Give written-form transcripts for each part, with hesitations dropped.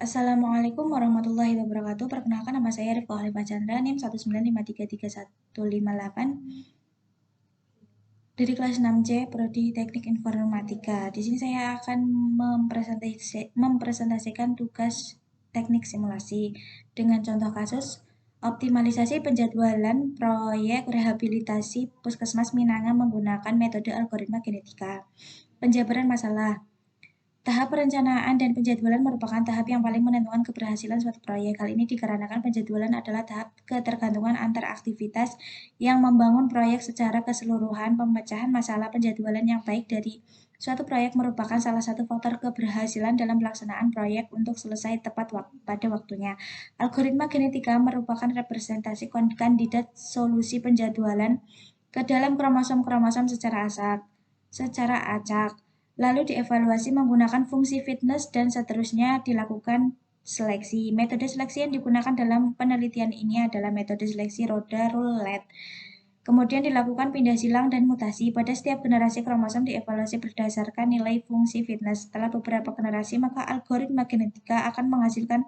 Assalamualaikum warahmatullahi wabarakatuh. Perkenalkan nama saya Rifka Olivia Chandra, NIM 195333158 dari kelas 6C Prodi Teknik Informatika. Di sini saya akan mempresentasikan tugas teknik simulasi dengan contoh kasus optimalisasi penjadwalan proyek rehabilitasi Puskesmas Minanga menggunakan metode algoritma genetika. Penjabaran masalah. Tahap perencanaan dan penjadwalan merupakan tahap yang paling menentukan keberhasilan suatu proyek. Hal ini dikarenakan penjadwalan adalah tahap ketergantungan antar aktivitas yang membangun proyek secara keseluruhan. Pemecahan masalah penjadwalan yang baik dari suatu proyek merupakan salah satu faktor keberhasilan dalam pelaksanaan proyek untuk selesai tepat pada waktunya. Algoritma genetika merupakan representasi kandidat solusi penjadwalan ke dalam kromosom-kromosom secara acak. Lalu dievaluasi menggunakan fungsi fitness dan seterusnya dilakukan seleksi. Metode seleksi yang digunakan dalam penelitian ini adalah metode seleksi roda roulette. Kemudian dilakukan pindah silang dan mutasi. Pada setiap generasi kromosom dievaluasi berdasarkan nilai fungsi fitness. Setelah beberapa generasi, maka algoritma genetika akan menghasilkan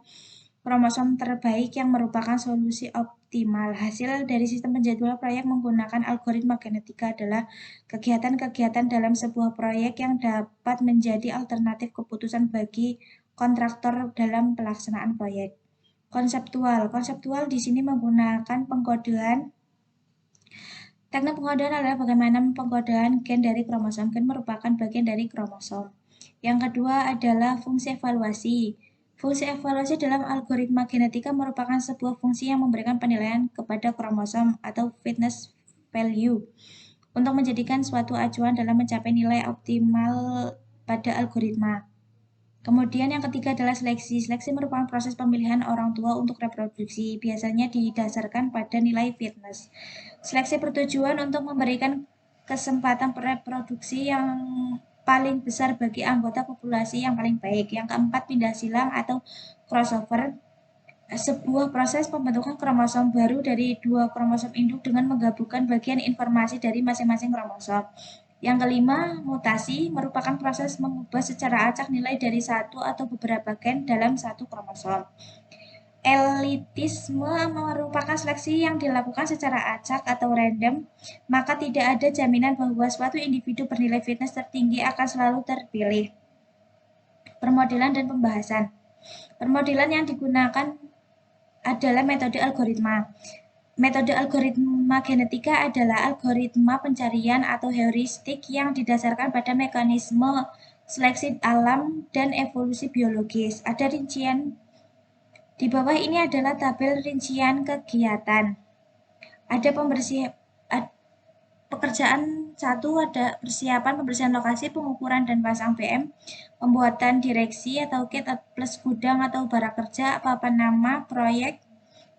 kromosom terbaik yang merupakan solusi optimal. Hasil dari sistem penjadwalan proyek menggunakan algoritma genetika adalah kegiatan-kegiatan dalam sebuah proyek yang dapat menjadi alternatif keputusan bagi kontraktor dalam pelaksanaan proyek. Konseptual di sini menggunakan pengkodean. Teknik pengkodean adalah bagaimana pengkodean gen dari kromosom. Gen merupakan bagian dari kromosom. Yang kedua adalah fungsi evaluasi. Fungsi evaluasi dalam algoritma genetika merupakan sebuah fungsi yang memberikan penilaian kepada kromosom atau fitness value untuk menjadikan suatu acuan dalam mencapai nilai optimal pada algoritma. Kemudian yang ketiga adalah seleksi. Seleksi merupakan proses pemilihan orang tua untuk reproduksi, biasanya didasarkan pada nilai fitness. Seleksi bertujuan untuk memberikan kesempatan reproduksi yang paling besar bagi anggota populasi yang paling baik. Yang keempat, pindah silang atau crossover, sebuah proses pembentukan kromosom baru dari dua kromosom induk dengan menggabungkan bagian informasi dari masing-masing kromosom. Yang kelima, mutasi merupakan proses mengubah secara acak nilai dari satu atau beberapa gen dalam satu kromosom. Elitisme merupakan seleksi yang dilakukan secara acak atau random, maka tidak ada jaminan bahwa suatu individu bernilai fitness tertinggi akan selalu terpilih. Permodelan dan pembahasan. Permodelan yang digunakan adalah metode algoritma. Metode algoritma genetika adalah algoritma pencarian atau heuristik yang didasarkan pada mekanisme seleksi alam dan evolusi biologis. Ada rincian di bawah ini adalah tabel rincian kegiatan. Ada pekerjaan 1 ada persiapan pembersihan lokasi, pengukuran dan pasang PM, pembuatan direksi atau kit plus gudang atau barang kerja, papan nama proyek,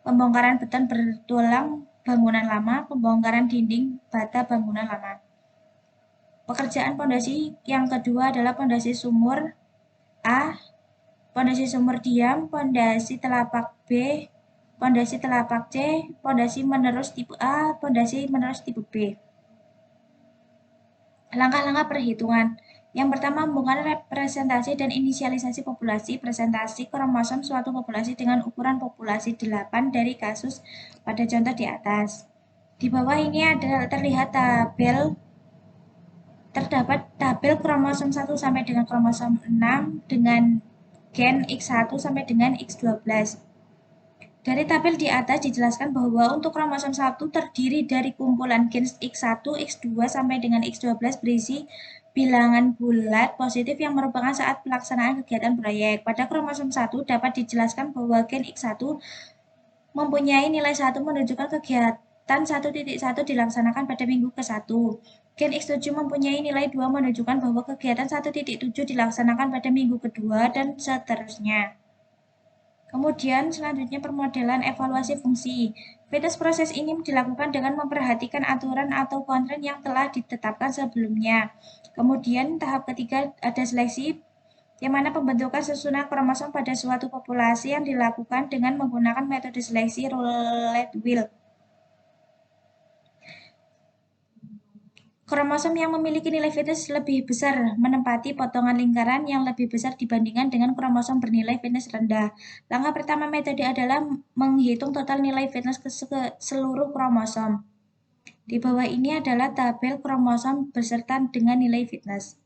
pembongkaran beton bertulang bangunan lama, pembongkaran dinding bata bangunan lama. Pekerjaan pondasi yang kedua adalah pondasi sumur A, pondasi sumur diam, pondasi telapak B, pondasi telapak C, pondasi menerus tipe A, pondasi menerus tipe B. Langkah-langkah perhitungan. Yang pertama, membongkar representasi dan inisialisasi populasi. Presentasi kromosom suatu populasi dengan ukuran populasi 8 dari kasus pada contoh di atas. Di bawah ini ada terlihat terdapat tabel kromosom 1 sampai dengan kromosom 6 dengan gen X1 sampai dengan X12. Dari tabel di atas dijelaskan bahwa untuk kromosom 1 terdiri dari kumpulan gen X1, X2 sampai dengan X12 berisi bilangan bulat positif yang merupakan saat pelaksanaan kegiatan proyek. Pada kromosom 1 dapat dijelaskan bahwa gen X1 mempunyai nilai 1 menunjukkan kegiatan 1.1 dilaksanakan pada minggu ke-1. Gen X7 mempunyai nilai 2 menunjukkan bahwa kegiatan 1.7 dilaksanakan pada minggu kedua dan seterusnya. Kemudian selanjutnya permodelan evaluasi fungsi. Fitness proses ini dilakukan dengan memperhatikan aturan atau konten yang telah ditetapkan sebelumnya. Kemudian tahap ketiga ada seleksi, yang mana pembentukan susunan kromosom pada suatu populasi yang dilakukan dengan menggunakan metode seleksi roulette wheel. Kromosom yang memiliki nilai fitness lebih besar menempati potongan lingkaran yang lebih besar dibandingkan dengan kromosom bernilai fitness rendah. Langkah pertama metode adalah menghitung total nilai fitness ke seluruh kromosom. Di bawah ini adalah tabel kromosom beserta dengan nilai fitness.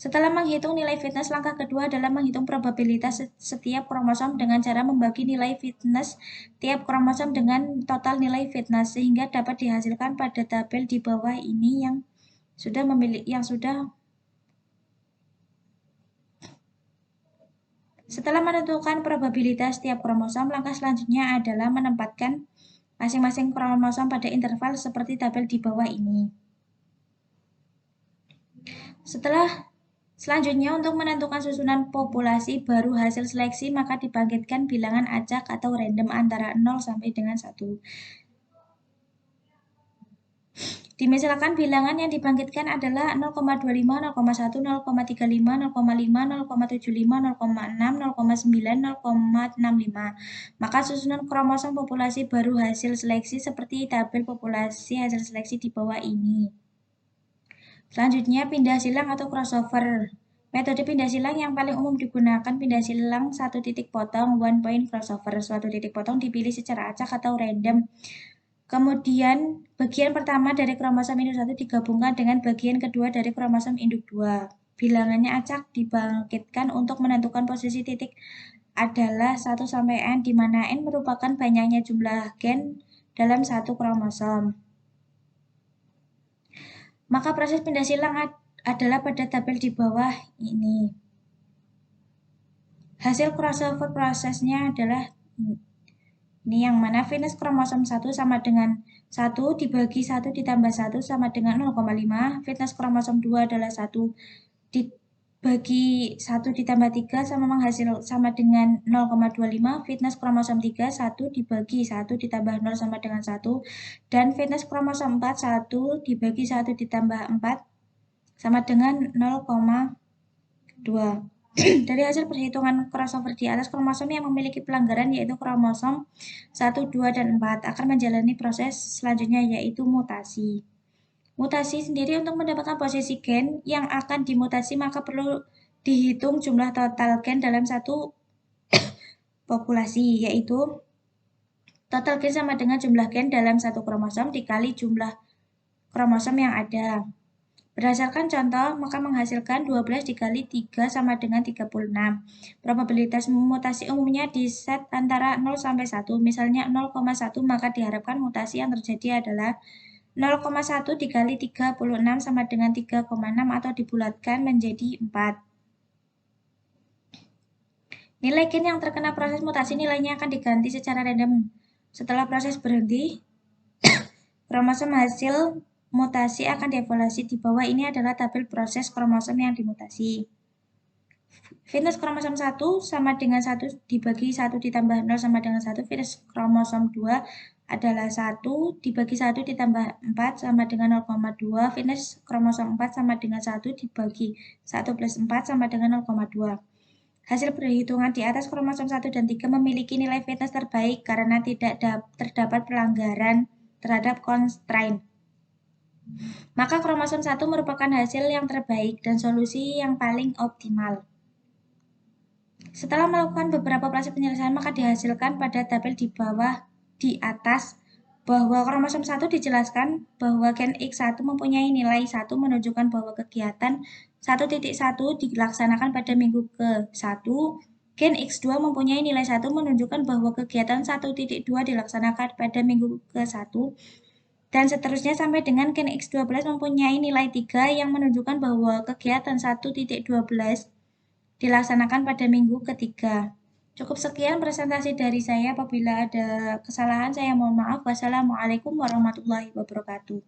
Setelah menghitung nilai fitness, langkah kedua adalah menghitung probabilitas setiap kromosom dengan cara membagi nilai fitness tiap kromosom dengan total nilai fitness sehingga dapat dihasilkan pada tabel di bawah ini yang sudah Setelah menentukan probabilitas tiap kromosom, langkah selanjutnya adalah menempatkan masing-masing kromosom pada interval seperti tabel di bawah ini. Selanjutnya, untuk menentukan susunan populasi baru hasil seleksi, maka dibangkitkan bilangan acak atau random antara 0 sampai dengan 1. Dimisalkan bilangan yang dibangkitkan adalah 0,25, 0,1, 0,35, 0,5, 0,75, 0,6, 0,9, 0,65. Maka susunan kromosom populasi baru hasil seleksi seperti tabel populasi hasil seleksi di bawah ini. Selanjutnya, pindah silang atau crossover. Metode pindah silang yang paling umum digunakan pindah silang satu titik potong one point crossover. Suatu titik potong dipilih secara acak atau random. Kemudian, bagian pertama dari kromosom induk 1 digabungkan dengan bagian kedua dari kromosom induk 2. Bilangannya acak dibangkitkan untuk menentukan posisi titik adalah 1 sampai N, di mana N merupakan banyaknya jumlah gen dalam satu kromosom. Maka proses pindah silang adalah pada tabel di bawah ini. Hasil crossover prosesnya adalah ini yang mana fitness kromosom 1 sama dengan 1 dibagi 1 ditambah 1 sama dengan 0,5. Fitness kromosom 2 adalah 1 dibagi 1 ditambah 3 sama dengan 0,25. Fitness kromosom 3, 1 dibagi 1 ditambah 0 sama dengan 1. Dan fitness kromosom 4, 1 dibagi 1 ditambah 4 sama dengan 0,2. Dari hasil perhitungan crossover di atas, kromosom yang memiliki pelanggaran yaitu kromosom 1, 2, dan 4 akan menjalani proses selanjutnya yaitu mutasi. Mutasi sendiri untuk mendapatkan posisi gen yang akan dimutasi maka perlu dihitung jumlah total gen dalam satu populasi, yaitu total gen sama dengan jumlah gen dalam satu kromosom dikali jumlah kromosom yang ada. Berdasarkan contoh, maka menghasilkan 12 dikali 3 sama dengan 36. Probabilitas mutasi umumnya diset antara 0 sampai 1. Misalnya 0,1, maka diharapkan mutasi yang terjadi adalah 0,1 dikali 36 sama dengan 3,6 atau dibulatkan menjadi 4. Nilai gen yang terkena proses mutasi nilainya akan diganti secara random. Setelah proses berhenti, kromosom hasil mutasi akan dievaluasi. Di bawah ini adalah tabel proses kromosom yang dimutasi. Fitness kromosom 1 sama dengan 1 dibagi 1 ditambah 0 sama dengan 1. Fitness kromosom 2 adalah 1 dibagi 1 ditambah 4 sama dengan 0,2. Fitness kromosom 4 sama dengan 1 dibagi 1 plus 4 sama dengan 0,2. Hasil perhitungan di atas kromosom 1 dan 3 memiliki nilai fitness terbaik karena tidak terdapat pelanggaran terhadap constraint. Maka kromosom 1 merupakan hasil yang terbaik dan solusi yang paling optimal. Setelah melakukan beberapa proses penyelesaian, maka dihasilkan pada tabel di atas bahwa kromosom 1 dijelaskan bahwa gen X1 mempunyai nilai 1 menunjukkan bahwa kegiatan 1.1 dilaksanakan pada minggu ke-1. Gen X2 mempunyai nilai 1 menunjukkan bahwa kegiatan 1.2 dilaksanakan pada minggu ke-1. Dan seterusnya sampai dengan gen X12 mempunyai nilai 3 yang menunjukkan bahwa kegiatan 1.12 dilaksanakan pada minggu ketiga. Cukup sekian presentasi dari saya. Apabila ada kesalahan, saya mohon maaf. Wassalamualaikum warahmatullahi wabarakatuh.